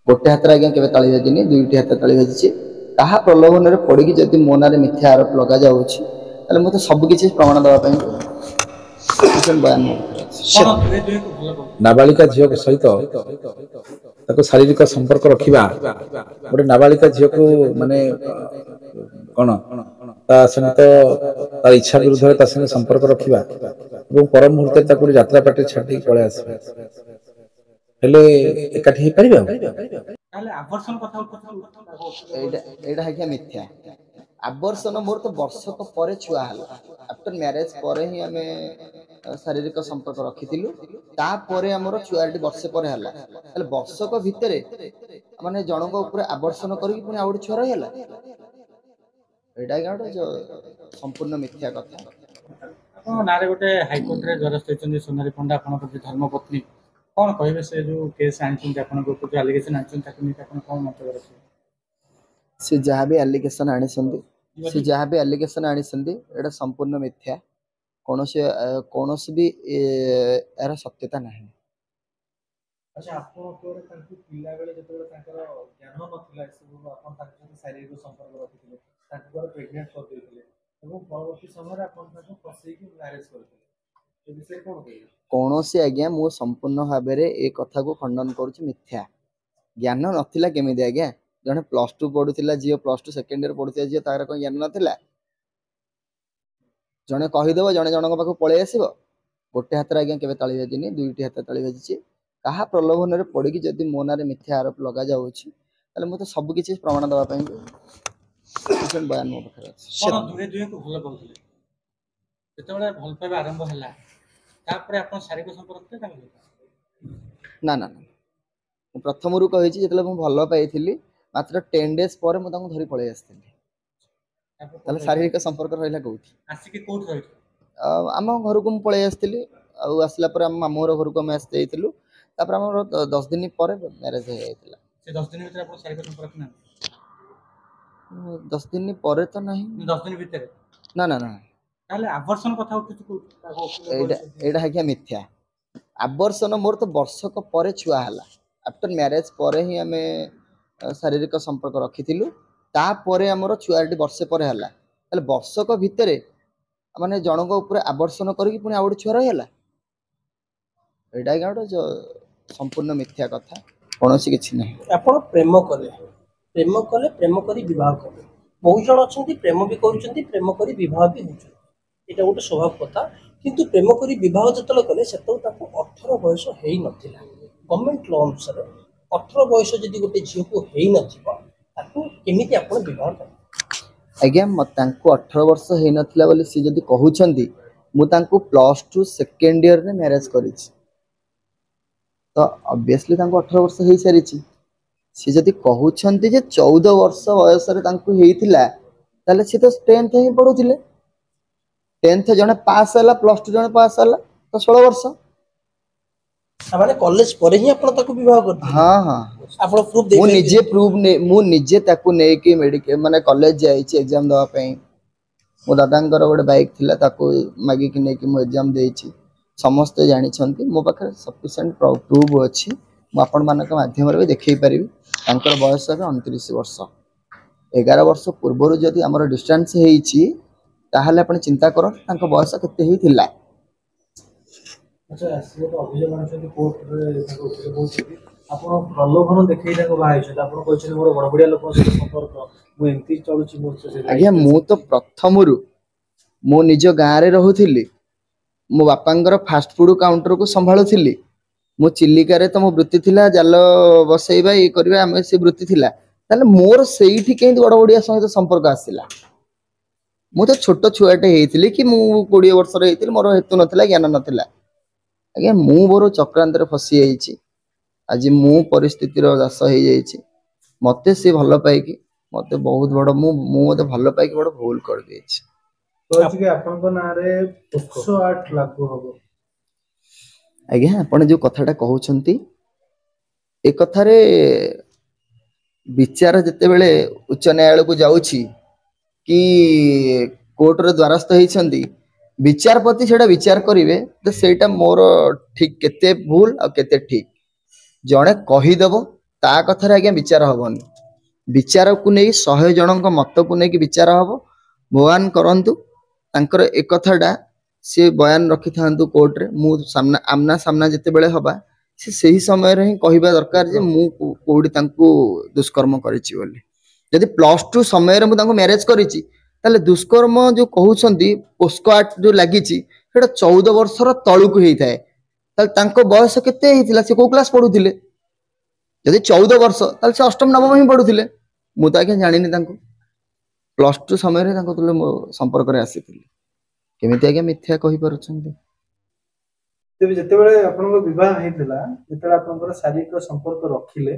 गोटे हाथ आज्ञा के ताली बाजिनी दुईटी हाथ ताली बाजी कहा प्रलोभन में पड़ी जदि मो ना मिथ्या आरोप लग जाऊँगी मुझे सबकि प्रमाण देवाई बयान नाबालिका झील सहित शारीरिक संपर्क रखा गोटे नाबालिका झील को माने कौन सहित तार इच्छा विरुद्ध संपर्क रखा पर मुहूर्त यात्रा पार्टी छाड़ी पलि आस एकाठी मिथ्या आवर्षण मोर तो वर्षक पर छुआ है आफ्टर मैरेज पर ही आम शारीरिक संपर्क रखिलु तापर आमर छुआटी वर्षे पर है वर्षक भितर माने जनक ऊपर आवर्षण करके आउ गोटे छुआ रही गोटे संपूर्ण मिथ्या कथा ना गोटे हाइकोर्ट रे द्वारस्थ होइछन्ती सोनाली पंडा आपन धर्मपत्नी कौन कहे से जो केस आनी आलिगेशन आनी कौन मत से जहाँ भी एलिगेशन आनी से जहाँ भी एलिगेशन आनी एटा संपूर्ण मिथ्या कौन भी यार सत्यता ना। अच्छा आपन तोरे तांकु पिला बेले जतबे तांकर ज्ञान नथिला सब आपन तांकर शारीरिक संपर्क रखिथिले तांकर प्रेग्नेंट कर देथिले एवं परवर्ती समय आपन तांको फसई के मैरिज करथिले ए विषय कोन कहि कौन से आज्ञा मु संपूर्ण भाव में ए कथा को खंडन करुछि मिथ्या ज्ञान नथिला केमिति आज्ञा जने प्लस 2 पढुथिला जियो प्लस 2 सेकंड ईयर पढुथिला जियो तार को ज्ञान नथिला जने कहि देबो जने जनक पाखु पळे आसीबो गोटे हाथ आज्ञा केबे ताली बाजिनी दुईटी हाथ ताली बाजी कहा प्रलोभन में पड़ी जदि मो ना मिथ्या आरोप लग जाऊँगी मुझे सबकि प्रमाण देवाई बयान मो पाखे ना ना प्रथम रू कही जो भल पाई मात्र 10 डेज पर मुझे धरी पलि आसती शारीरिक संपर्क रहा कौटी आम घर को पलि आसती आसला मामू घर को आसते 10 दिन पर मैरेज हो 10 दिन भीतर आपन शारीरिक संपर्क ना 10 दिन पर तो नहीं 10 दिन भीतर ना ना ना ताले आवर्षण कथा उठुछु एटा है मिथ्या आवर्षण मोर तो वर्षक पर छुआ है आफ्टर मैरेज पर ही आम शारीरिक संपर्क रखिलु तापर आमर छुआटी वर्षे पर है वर्षक भितर माने जनक ऊपर आवर्षण करके पुणी आउ गोटे छुआ रही गोटे संपूर्ण मिथ्या कथा कौन किसी ना आपण प्रेम कले प्रेम करी विवाह कले बहुत जन अच्छा प्रेम भी कर प्रेम करी विवाह भी होता गोटे स्वभाव कथा किंतु प्रेम करी विवाह जो कले से 18 बयस हो नाला गवर्नमेंट लॉ अनुसार 18 बयस जदि गोटे झील को होमि आप आज्ञा मत 18 वर्ष हो नाला सी जदि कहते मुझे प्लस 2 सेकेंड ईयर में मैरेज कर तो ऑब्वियसली 18 वर्ष हो सारी सी जदि कहते 14 वर्ष बयस होता सी तो 10th ही पढ़ुले 10th जने पास है प्लस 2 जने पास है तो 16 वर्ष माने कॉलेज पर ही आपण ताको विवाह कर हां हां आपण प्रूफ दे मु निजे ताको ने कि मेडिकल माने कॉलेज जाईची एग्जाम दवा पई मो दादांकर गोटे बाइक थिला ताको मागी कि ने कि मु एग्जाम देईची समस्त जानी छंती मो पाखे सफिशिएंट प्रूफ अछि मु आपण मानक माध्यम रे देखै परिबी तांकर बयस है 29 वर्ष 11 वर्ष पूर्व जदि हमर डिस्टेंस हेइची ताहले आपण चिंता करो तांको बयस केते ही थिला। अच्छा से तो अभियोग मानछन कोर्ट रे ताको बोलछि आपण प्रलोभन देखै ताको बाहाइ छ आपण कहछन मोर बड़ बड़िया लोक से संपर्क मु एंती चलुछि मोर से आज्ञा मु तो प्रथम रु मो निज गाँ रे रहुथिली मो बापांगर फास्ट फूड काउंटर को संभाळुथिली मो चिल्लिका रे तो मो वृत्ति थिला जाल बसैबा ए करबा हम से वृत्ति थिला ताले मोर सेठी केंती बड़ बड़िया सहित संपर्क आसिला मु तो छोट छुआटे हेइथिली कि मु 20 वर्ष रे हेइथिली मोर हेतु नथिला ज्ञान नथिला आज्ञा मु मोर चक्रांत रे फसी जाईची आज मु परिस्थिति रो दास हे जाईची मते से भल पाई कि मते बहुत बड़ मु मते भल पाई कि बड़ भूल कर देछि तो अछि कि आपन को ना रे 108 लागू होबो आज्ञा आपण जो कथाटा कहउछंती ए कथा रे विचार जते बेले उच्च न्यायालय को जाउछि कि कोर्ट रे द्वारस्थ होइछंती विचारपति सेटा विचार करिवे तो सेटा मोर ठीक केते भूल आ केते ठीक जणे कहि देबो ତା କଥାରେ ଆଜ୍ଞା ବିଚାର ହବନି। ବିଚାରକୁ ନେଇ 100 ଜଣଙ୍କ ମତକୁ ନେଇକି ବିଚାର ହବ। ଭଗବାନ କରନ୍ତୁ ତାଙ୍କର ଏ କଥାଟା ସେ ବୟାନ ରଖିଥାନ୍ତୁ କୋର୍ଟରେ, ମୁଁ ଆମ୍ନା ସାମ୍ନା ଯେତେବେଳେ ହବା ସେ ସେହି ସମୟରେ ହିଁ କହିବା ଦରକାର ଯେ ମୁଁ କୋଉଠି ତାଙ୍କୁ ଦୁଷ୍କର୍ମ କରିଛି ବୋଲି। ଯଦି +2 ସମୟରେ ମୁଁ ତାଙ୍କୁ ମ୍ୟାରେଜ କରିଛି ତାହେଲେ ଦୁଷ୍କର୍ମ ଯୋଉ କହୁଛନ୍ତି ପୋସ୍କୋ ଆକ୍ଟ ଯୋଉ ଲାଗିଛି ସେଟା 14 ବର୍ଷର ତଳକୁ ହେଇଥାଏ। ତାହେଲେ ତାଙ୍କ ବୟସ କେତେ ହେଇଥିଲା, ସେ କୋଉ କ୍ଲାସ ପଢୁଥିଲେ? ଯଦି 14 ବର୍ଷ ତାହେଲେ ସେ ଅଷ୍ଟମ ନବମ ହିଁ ପଢୁଥିଲେ। ମୁଁ ତ ଆଜ୍ଞା ଜାଣିନି ତାଙ୍କୁ। +2 ସମୟରେ ତାଙ୍କ ତୁଲେ ମୋ ସମ୍ପର୍କରେ ଆସିଥିଲି। କେମିତି ଆଜ୍ଞା ମିଥ୍ୟା କହିପାରୁଛନ୍ତି? ତେବେ ଯେତେବେଳେ ଆପଣଙ୍କ ବିବାହ ହେଇଥିଲା, ଯେତେବେଳେ ଆପଣଙ୍କର ଶାରୀରିକ ସମ୍ପର୍କ ରଖିଲେ,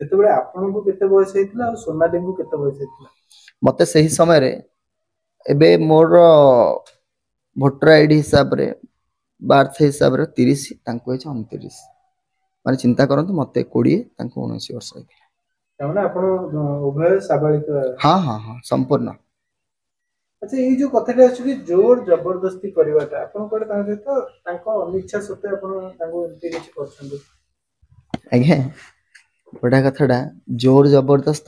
ସେତେବେଳେ ଆପଣଙ୍କୁ କେତେ ବୟସ ହେଇଥିଲା ଆଉ ସୋନାଲିଙ୍କୁ କେତେ ବୟସ ହେଇଥିଲା? ମତେ ସେହି ସମୟରେ ଏବେ ମୋର ଭୋଟର ଆଇଡି ହିସାବରେ ବାର୍ଥ ହିସାବରେ 30, ତାଙ୍କୁ ହେଇଛି 29। ମାନେ ଚିନ୍ତା କରନ୍ତୁ, ମତେ 20 ତାଙ୍କୁ 19 ବର୍ଷ ହେଇଥିଲା। ତାମାନେ ଆପଣ ଉଭୟ ସାବାଳିକ? ହଁ ହଁ ହଁ ସମ୍ପୂର୍ଣ୍ଣ। ଆଚ୍ଛା, ଏଇ ଯୋଉ କଥାଟା ଆସୁଛି ଜୋର ଜବରଦସ୍ତି କରିବାଟା, ଆପଣ କୁଆଡେ ତାଙ୍କ ସହିତ ତାଙ୍କ ଅନିଚ୍ଛା ସତ୍ତ୍ୱେ ଆପଣ ତାଙ୍କୁ ଏମିତି କିଛି କରୁଛନ୍ତି? ଆଜ୍ଞା ବଢିଆ କଥାଟା, ଜୋର ଜବରଦସ୍ତ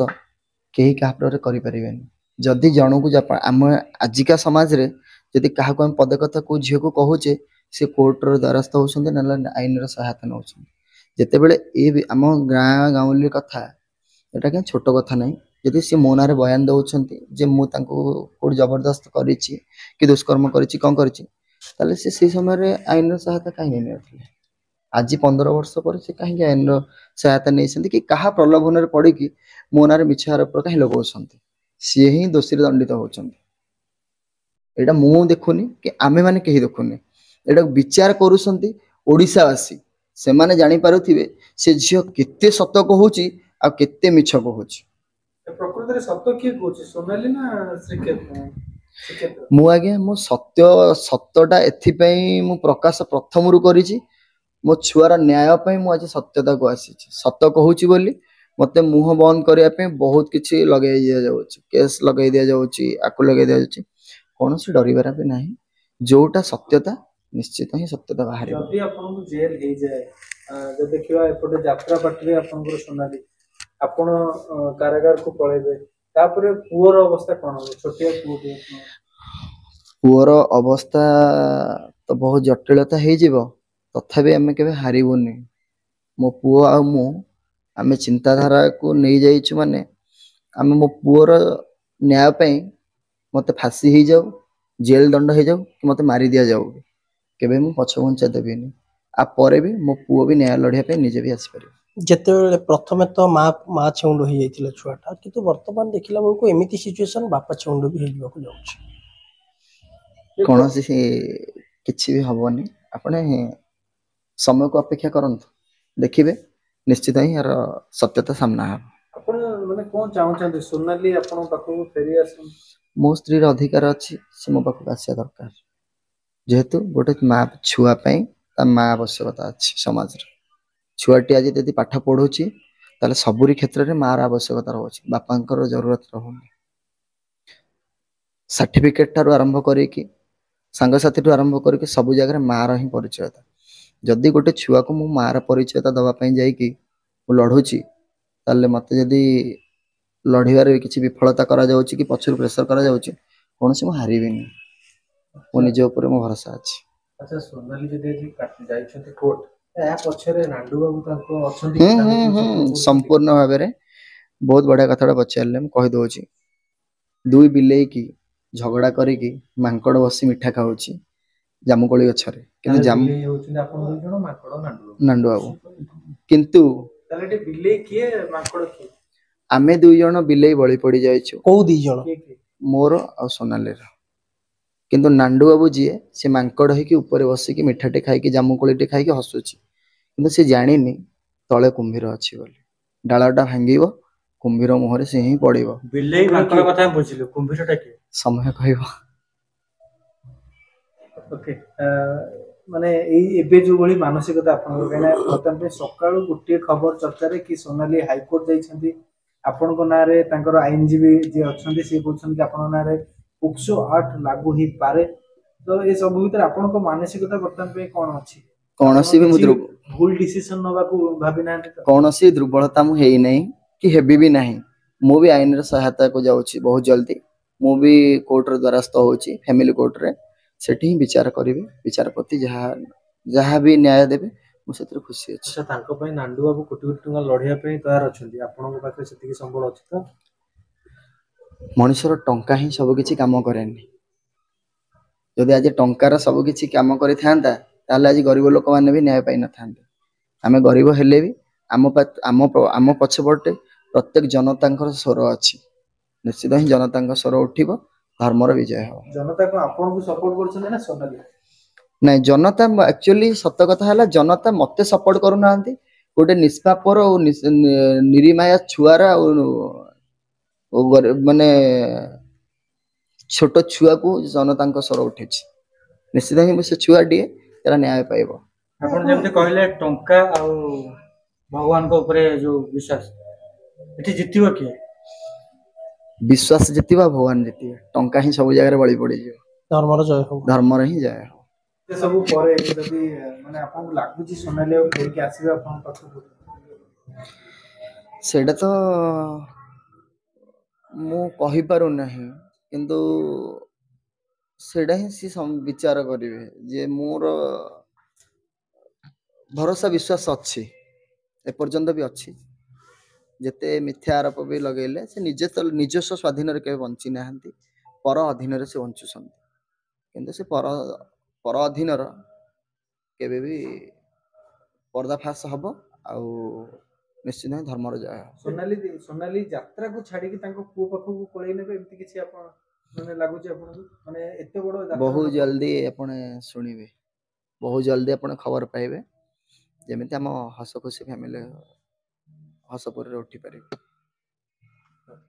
କେହି କାହା ଉପରେ କରିପାରିବେନି। ଯଦି ଜଣକୁ ଆମ ଆଜିକା ସମାଜରେ ଯଦି କାହାକୁ ଆମେ ପଦେ କଥା କୋଉ ଝିଅକୁ କହୁଛେ, ସେ କୋର୍ଟର ଦ୍ୱାରସ୍ଥ ହଉଛନ୍ତି, ନହେଲେ ଆଇନର ସହାୟତା ନେଉଛନ୍ତି। ଯେତେବେଳେ ଆମ ଗାଁ ଗାଉଁଲି କଥା, ଏଟା କାହିଁ ଛୋଟ କଥା ନାହିଁ। ଯଦି ସେ ମୋ ନାଁରେ ବୟାନ ଦଉଛନ୍ତି ଯେ ମୁଁ ତାଙ୍କୁ କୋଉଠି ଜବରଦସ୍ତ କରିଛି କି ଦୁଷ୍କର୍ମ କରିଛି, କଣ କରିଛି, ତାହେଲେ ସେ ସେଇ ସମୟରେ ଆଇନର ସହାୟତା କାହିଁକି ନେଇନଥିଲେ? ଆଜି 15 ବର୍ଷ ପରେ ସେ କାହିଁକି ଆଇନର ସହାୟତା ନେଇଛନ୍ତି କି କାହା ପ୍ରଲୋଭନରେ ପଡିକି ମୋ ନାଁରେ ମିଛ ଆରୋପ କାହିଁ ଲଗାଉଛନ୍ତି? ସିଏ ହିଁ ଦୋଷୀରେ ଦଣ୍ଡିତ ହଉଛନ୍ତି। ଏଇଟା ମୁଁ ଦେଖୁନି କି ଆମେ ମାନେ କେହି ଦେଖୁନି, ଏଇଟା ବିଚାର କରୁଛନ୍ତି ଓଡ଼ିଶାବାସୀ। ସେମାନେ ଜାଣିପାରୁଥିବେ ସେ ଝିଅ କେତେ ସତ କହୁଛି ଆଉ କେତେ ମିଛ କହୁଛି। ପ୍ରକୃତରେ ସତ କିଏ କହୁଛି, ସୋନାଲି ନା ଶ୍ରୀକ୍ଷେତ୍ର? ମୁଁ ଆଜ୍ଞା ମୋ ସତ୍ୟଟା ଏଥିପାଇଁ ମୁଁ ପ୍ରକାଶ ପ୍ରଥମରୁ କରିଛି, ମୋ ଛୁଆର ନ୍ୟାୟ ପାଇଁ ମୁଁ ଆଜି ସତ୍ୟତାକୁ ଆସିଛି। ସତ କହୁଛି ବୋଲି ମତେ ମୁହଁ ବନ୍ଦ କରିବା ପାଇଁ ବହୁତ କିଛି ଲଗେଇ ଦିଆଯାଉଛି, କେସ୍ ଲଗେଇ ଦିଆଯାଉଛି, ଆକୁ ଲଗେଇ ଦିଆଯାଉଛି। କୌଣସି ଡରିବାର ବି ନାହିଁ। ଯୋଉଟା ସତ୍ୟତା ନିଶ୍ଚିତ ହିଁ ସତ୍ୟତା ବାହାରିବ। ଯଦି ଆପଣଙ୍କୁ ଜେଲ ହେଇଯାଏ, ଯଦି ଦେଖିବା ଏପଟେ ଯାତ୍ରା ପାର୍ଟିରେ ଆପଣଙ୍କର ସୋନାଲି, ଆପଣ କାରାଗାରକୁ ପଳେଇବେ, ତାପରେ ପୁଅର ଅବସ୍ଥା କଣ ହବ? ଛୋଟିଆ ପୁଅଟିଏ। ପୁଅର ଅବସ୍ଥା ତ ବହୁତ ଜଟିଳତା ହେଇଯିବ, ତଥାପି ଆମେ କେବେ ହାରିବୁନି। ମୋ ପୁଅ ଆଉ ମୁଁ, ଆମେ ଚିନ୍ତାଧାରାକୁ ନେଇଯାଇଛୁ ମାନେ ଆମେ ମୋ ପୁଅର ନ୍ୟାୟ ପାଇଁ ମତେ ଫାଶୀ ହେଇଯାଉ, ଜେଲ ଦଣ୍ଡ ହେଇଯାଉ, କି ମତେ ମାରି ଦିଆଯାଉ, କେବେ ମୁଁ ପଛ ଘୁଞ୍ଚା ଦେବିନି। ଆ ପରେ ବି ମୋ ପୁଅ ବି ନ୍ୟାୟ ଲଢିବା ପାଇଁ ନିଜେ ବି ଆସିପାରିବ। ଯେତେବେଳେ ପ୍ରଥମେ ତ ମା ଛେଉଣ୍ଡ ହେଇଯାଇଥିଲା ଛୁଆଟା, କିନ୍ତୁ ବର୍ତ୍ତମାନ ଦେଖିଲା ବେଳକୁ ଏମିତି ସିଚୁଏସନ ବାପା ଛେଉଣ୍ଡ ବି ହେଇଯିବାକୁ ଯାଉଛି। କୌଣସି କିଛି ବି ହବନି, ଆପଣ ସମୟକୁ ଅପେକ୍ଷା କରନ୍ତୁ, ଦେଖିବେ ନିଶ୍ଚିତ ହିଁ ଏହାର ସତ୍ୟତା ସାମ୍ନା ହେବ। ଆପଣ ମାନେ କଣ ଚାହୁଁଛନ୍ତି, ସୋନାଲି ଆପଣଙ୍କ ପାଖକୁ ଫେରି ଆସନ୍ତୁ? ମୋ ସ୍ତ୍ରୀର ଅଧିକାର ଅଛି, ସେ ମୋ ପାଖକୁ ଆସିବା ଦରକାର। ଯେହେତୁ ଗୋଟେ ମା ଛୁଆ ପାଇଁ ତା ମା ଆବଶ୍ୟକତା ଅଛି ସମାଜରେ। ଛୁଆଟି ଆଜି ଯଦି ପାଠ ପଢୁଛି ତାହେଲେ ସବୁରି କ୍ଷେତ୍ରରେ ମାର ଆବଶ୍ୟକତା ରହୁଛି, ବାପାଙ୍କର ଜରୁରତ ରହୁନି। ସାର୍ଟିଫିକେଟ ଠାରୁ ଆରମ୍ଭ କରିକି ସାଙ୍ଗସାଥୀଠୁ ଆରମ୍ଭ କରିକି ସବୁ ଜାଗାରେ ମାର ହିଁ ପରିଚୟତା। ଯଦି ଗୋଟେ ଛୁଆକୁ ମୁଁ ମାର ପରିଚୟତା ଦବା ପାଇଁ ଯାଇକି ମୁଁ ଲଢୁଛି, ତାହେଲେ ମତେ ଯଦି ଲଢିବାରେ କିଛି ବିଫଳତା କରାଯାଉଛି କି ପଛରୁ ପ୍ରେସର କରାଯାଉଛି, କୌଣସି ମୁଁ ହାରିବିନି। ମୋ ନିଜ ଉପରେ ମୋ ଭରସା ଅଛି। ଆଚ୍ଛା, ସୋନାଲି ଯଦି ଯାଇଛନ୍ତି କୋର୍ଟ, ଏହା ପଛରେ ନାଣ୍ଡୁ ବାବୁ ତାଙ୍କ ଅଛନ୍ତି? ସମ୍ପୂର୍ଣ୍ଣ ଭାବରେ। ବହୁତ ବଢିଆ କଥାଟା ପଚାରିଲେ, ମୁଁ କହିଦଉଛି। ଦୁଇ ବିଲେଇ କି ଝଗଡା କରିକି ମାଙ୍କଡ ବସି ମିଠା ଖାଉଛି ଜାମୁକୋଳି ଗଛରେ, କିନ୍ତୁ ନାଣ୍ଡୁ ବାବୁ। କିନ୍ତୁ ବିଲେଇ କିଏ, ମାଙ୍କଡ କିଏ? ଆମେ 2 ଜଣ ବିଲେଇ ବଳି ପଡି ଯାଇଛୁ। କୋଉ 2 ଜଣ? ମୋର ଆଉ ସୋନାଲିର। କିନ୍ତୁ ନାଣ୍ଡୁ ବାବୁ ଯିଏ, ସେ ମାଙ୍କଡ ହେଇକି ଉପରେ ବସିକି ମିଠାଟେ ଖାଇକି ଜାମୁକୋଳିଟେ ଖାଇକି ହସୁଛି, କିନ୍ତୁ ସେ ଜାଣିନି ତଳେ କୁମ୍ଭୀର ଅଛି ବୋଲି। ଡାଳଟା ଭାଙ୍ଗିବ, କୁମ୍ଭୀର ମୁହଁରେ ସେ ହିଁ ପଡିବ। ବିଲେଇ ମାଙ୍କଡ କଥା ବୁଝିଲୁ, କୁମ୍ଭୀରଟା କିଏ? ସମୟ କହିବ। ଓକେ, ମାନେ ଏଇ ଏବେ ଯୋଉ ଭଳି ମାନସିକତା ଆପଣଙ୍କର, କାହିଁକିନା ବର୍ତ୍ତମାନ ପାଇଁ ସକାଳୁ ଗୋଟିଏ ଖବର ଚର୍ଚ୍ଚାରେ କି ସୋନାଲି ହାଇକୋର୍ଟ ଯାଇଛନ୍ତି, ଆପଣଙ୍କ ନାଁରେ ତାଙ୍କର ଆଇନଜୀବୀ ଯିଏ ଅଛନ୍ତି ସିଏ କହୁଛନ୍ତି କି ଆପଣଙ୍କ ନାଁରେ ପୋକ୍ସୋ ଆକ୍ଟ ଲାଗୁ ହେଇପାରେ। ତ ଏ ସବୁ ଭିତରେ ଆପଣଙ୍କ ମାନସିକତା ବର୍ତ୍ତମାନ ପାଇଁ କଣ ଅଛି? କୌଣସି ବି ଭୁଲ ଡିସିସନ ନବାକୁ ଭାବି ନାହାନ୍ତି ତ? କୌଣସି ଦୁର୍ବଳତା ମୁଁ ହେଇନାହିଁ କି ହେବି ବି ନାହିଁ। ମୁଁ ବି ଆଇନର ସହାୟତାକୁ ଯାଉଛି ବହୁତ ଜଲ୍ଦି। ମୁଁ ବି କୋର୍ଟର ଦ୍ୱାରସ୍ଥ ହେଉଛି, ଫ୍ୟାମିଲି କୋର୍ଟରେ। ସେଠି ହିଁ ବିଚାର କରିବି, ବିଚାରପତି ଯାହା ବି ନ୍ୟାୟ ଦେବେ ମୁଁ ସେଥିରେ ଖୁସି ଅଛି। ଆଚ୍ଛା, ତାଙ୍କ ପାଇଁ ନାଣ୍ଡୁ ବାବୁ କୋଟି କୋଟି ଟଙ୍କା ଲଢିବା ପାଇଁ ତୟାର ଅଛନ୍ତି, ଆପଣଙ୍କ ପାଖରେ ସେତିକି ସମ୍ବଳ ଅଛି ତ? ମଣିଷର ଟଙ୍କା ହିଁ ସବୁ କିଛି କାମ କରେନି। ଯଦି ଆଜି ଟଙ୍କାର ସବୁ କିଛି କାମ କରିଥାନ୍ତା ତାହେଲେ ଆଜି ଗରିବ ଲୋକମାନେ ବି ନ୍ୟାୟ ପାଇନଥାନ୍ତେ। ଆମେ ଗରିବ ହେଲେ ବି ଆମ ପଛପଟେ ପ୍ରତ୍ୟେକ ଜନତାଙ୍କର ସ୍ୱର ଅଛି। ନିଶ୍ଚିତ ହିଁ ଜନତାଙ୍କ ସ୍ୱର ଉଠିବ, ଧର୍ମର ବିଜୟ ହେବ। ଜନତା କଣ ଆପଣଙ୍କୁ ସପୋର୍ଟ କରୁଛନ୍ତି ନା ସୋନାଲି? ନାଇଁ, ଜନତା ଆକ୍ଚୁଆଲି ସତ କଥା ହେଲା ଜନତା ମତେ ସପୋର୍ଟ କରୁନାହାନ୍ତି। ଗୋଟେ ନିଷ୍ପାପର ଆଉ ନିରିମାୟା ଛୁଆର ମାନେ ଛୋଟ ଛୁଆକୁ ଜନତାଙ୍କ ସ୍ୱର ଉଠିଛି। ନିଶ୍ଚିତ ହିଁ ସେ ଛୁଆଟିଏ ତାର ନ୍ୟାୟ ପାଇବ। ଆପଣ ଯେମିତି କହିଲେ ଟଙ୍କା ଆଉ ଭଗବାନଙ୍କ ଉପରେ ଯୋଉ ବିଶ୍ୱାସ, ଏଠି ଜିତିବ କିଏ? ବିଶ୍ୱାସ ଜିତିବା, ଭଗବାନ ଜିତିବେ। ଟଙ୍କା ହିଁ ସବୁ ଜାଗାରେ ବଳି ପଡିଯିବ, ଧର୍ମର ଜୟ ହଉ। ଧର୍ମର ହିଁ ଜୟ ହବ। ଏ ସବୁ ପରେ ଯଦି ମାନେ ଆପଣଙ୍କୁ ଲାଗୁଛି ସୋନାଲି ଆଉ ଫେରିକି ଆସିବେ ଆପଣଙ୍କ ପାଖକୁ? ସେଇଟା ତ ମୁଁ କହିପାରୁନାହିଁ, କିନ୍ତୁ ସେଇଟା ହିଁ ସେ ବିଚାର କରିବେ। ଯେ ମୋର ଭରସା ବିଶ୍ୱାସ ଅଛି, ଏପର୍ଯ୍ୟନ୍ତ ବି ଅଛି। ଯେତେ ମିଥ୍ୟା ଆରୋପ ବି ଲଗେଇଲେ ସେ ନିଜସ୍ୱ ସ୍ୱାଧୀନରେ କେବେ ବଞ୍ଚି ନାହାନ୍ତି, ପର ଅଧୀନରେ ସେ ବଞ୍ଚୁଛନ୍ତି। କିନ୍ତୁ ସେ ପର ଅଧୀନର କେବେ ବି ପର୍ଦ୍ଦାଫାଶ ହବ, ଆଉ ନିଶ୍ଚିତ ହିଁ ଧର୍ମର ଜୟ ହବ। ସୋନାଲି ଯାତ୍ରାକୁ ଛାଡିକି ତାଙ୍କ ପୁଅ ପାଖକୁ ପଳେଇ ନେବେ, ଏମିତି କିଛି ଆପଣ ମାନେ ଲାଗୁଛି ଆପଣଙ୍କୁ? ମାନେ ଏତେ ବଡ ବହୁତ ଜଲ୍ଦି ଆପଣ ଶୁଣିବେ, ବହୁତ ଜଲ୍ଦି ଆପଣ ଖବର ପାଇବେ, ଯେମିତି ଆମ ହସ ଖୁସି ଫ୍ୟାମିଲି ହସପୁରରେ ଉଠିପାରିବେ।